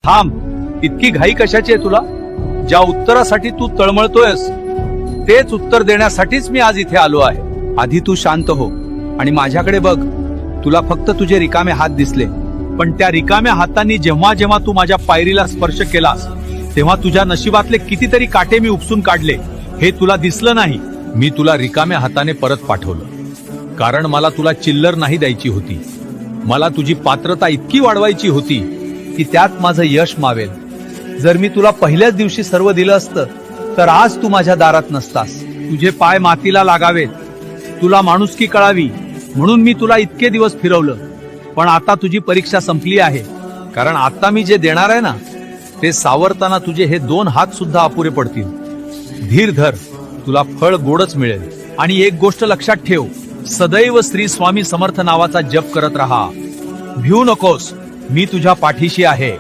थांब, इतकी घाई कशाची आहे तुला? ज्या उत्तरासाठी तू तळमळतोयस तेच उत्तर देण्यासाठीच मी आज इथे आलो आहे. आधी तू शांत हो आणि माझ्याकडे बघ. तुला फक्त तुझे रिकामे हात दिसले, पण त्या रिकाम्या हातांनी जेव्हा जेव्हा तू माझ्या पायरीला स्पर्श केलास तेव्हा तुझ्या नशिबातले कितीतरी काटे मी उपसून काढले. हे तुला दिसलं नाही. मी तुला रिकाम्या हाताने परत पाठवलं, कारण मला तुला चिल्लर नाही द्यायची होती. मला तुझी पात्रता इतकी वाढवायची होती की त्यात माझं यश मावेल. जर मी तुला पहिल्याच दिवशी सर्व दिलं असतं तर आज तू माझ्या दारात नसतास. तुझे पाय मातीला लागावेत, तुला माणुसकी कळावी म्हणून मी तुला इतके दिवस फिरवलं. पण आता तुझी परीक्षा संपली आहे, कारण आता मी जे देणार आहे ना ते सावरताना तुझे हे 2 हात सुद्धा अपुरे पडतील. धीर धर, तुला फळ गोडच मिळेल. आणि एक गोष्ट लक्षात ठेव, सदैव श्री स्वामी समर्थ नावाचा जप करत राहा. भिऊ नकोस, मी तुझ्या पाठीशी आहे.